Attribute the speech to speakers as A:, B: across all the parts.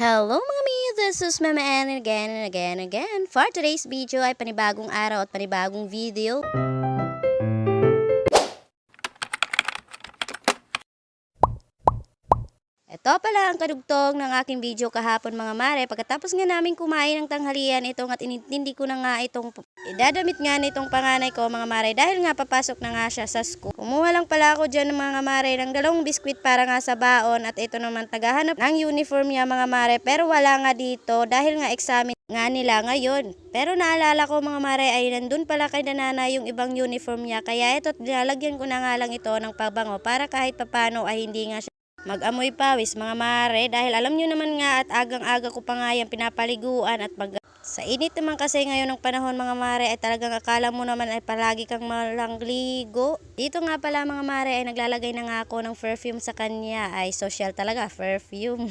A: Hello mga mi! This is Mama Ann again and again and again. For today's video ay panibagong araw at panibagong video. Ito pala ang kadugtong ng aking video kahapon mga mare. Pagkatapos nga namin kumain ng tanghalian itong at inintindi ko na nga itong idadamit nga nitong panganay ko mga mare dahil nga papasok na nga siya sa school. Kumuha lang pala ako dyan mga mare ng dalawang biskwit para nga sa baon at ito naman tagahanap ng uniform niya mga mare pero wala nga dito dahil nga examen nga nila ngayon. Pero naalala ko mga mare ay nandun pala kay nanana yung ibang uniform niya kaya ito nilalagyan ko na nga lang ito ng pabango para kahit papano ay hindi nga siya mag-amoy pawis mga mare dahil alam nyo naman nga at agang-aga ko pa nga yan pinapaliguan at sa init naman kasi ngayon ng panahon mga mare ay talagang akala mo naman ay palagi kang malangligo. Dito nga pala mga mare ay naglalagay na nga ako ng perfume sa kanya ay social talaga perfume.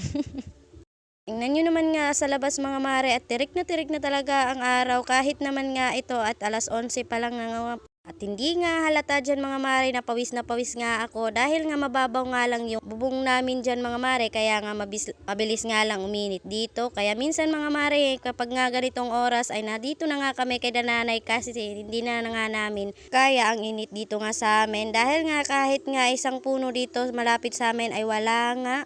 A: Tingnan nyo naman nga sa labas mga mare at tirik na talaga ang araw kahit naman nga ito at alas 11 pa lang nga. At hindi nga halata dyan mga mare na pawis nga ako dahil nga mababaw nga lang yung bubong namin dyan mga mare kaya nga mabilis nga lang uminit dito. Kaya minsan mga mare kapag nga ganitong oras ay nandito na nga kami kay nanay kasi hindi na nga namin kaya ang init dito nga sa amin dahil nga kahit nga isang puno dito malapit sa amin ay wala nga.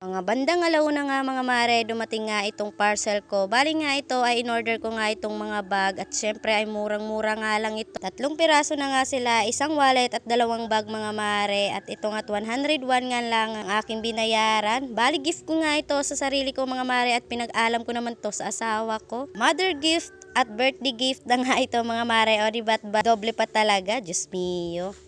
A: Mga bandang alauna nga mga mare, dumating nga itong parcel ko. Bali nga ito ay in-order ko nga itong mga bag at syempre ay murang-mura nga lang ito. 3 piraso na nga sila, isang wallet at 2 bag mga mare at ito nga 101 nga lang ang aking binayaran. Bali gift ko nga ito sa sarili ko mga mare at pinag-alam ko naman to sa asawa ko. Mother gift at birthday gift na nga ito mga mare o diba't ba doble pa talaga, Diyos mio.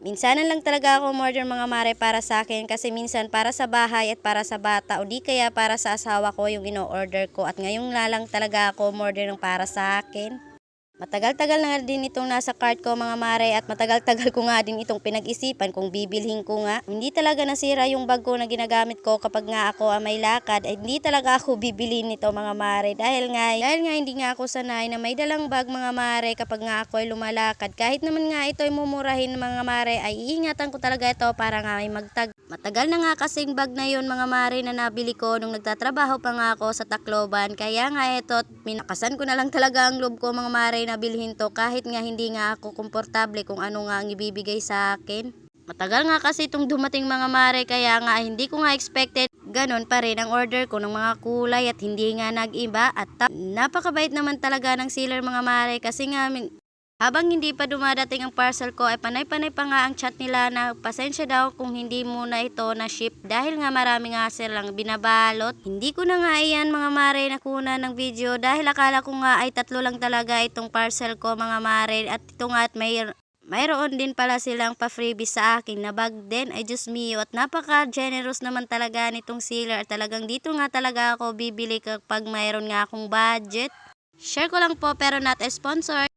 A: Minsanan lang talaga ako umorder mga mare para sa akin kasi minsan para sa bahay at para sa bata o di kaya para sa asawa ko yung ino-order ko at ngayon lang talaga ako umorder ng para sa akin. Matagal-tagal na nga din itong nasa cart ko mga mare at matagal-tagal ko nga din itong pinag-isipan kung bibilhin ko nga. Hindi talaga nasira yung bag ko na ginagamit ko kapag nga ako may lakad ay hindi talaga ako bibili nito mga mare dahil nga hindi nga ako sanay na may dalang bag mga mare kapag nga ako ay lumalakad. Kahit naman nga ito ay mumurahin mga mare ay iingatan ko talaga ito para nga may Matagal na nga kasing bag na yun mga mare na nabili ko nung nagtatrabaho pa nga ako sa Tacloban. Kaya nga ito, minakasan ko na lang talaga ang loob ko mga mare na bilhin to kahit nga hindi nga ako komportable kung ano nga ang ibibigay sa akin. Matagal nga kasi itong dumating mga mare kaya nga hindi ko nga expected. Ganon pa rin ang order ko ng mga kulay at hindi nga nag-iba at napakabait naman talaga ng seller mga mare kasi nga habang hindi pa dumadating ang parcel ko ay panay-panay pa nga ang chat nila na pasensya daw kung hindi muna ito na ship dahil nga marami nga silang binabalot. Hindi ko na nga iyan mga mare nakuna ng video dahil akala ko nga ay 3 lang talaga itong parcel ko mga mare at ito nga at mayroon din pala silang pa-freebie sa akin na bag din ay Diyos mio at napaka-generous naman talaga nitong seller at talagang dito nga talaga ako bibili kapag mayroon nga akong budget. Share ko lang po pero not a sponsor.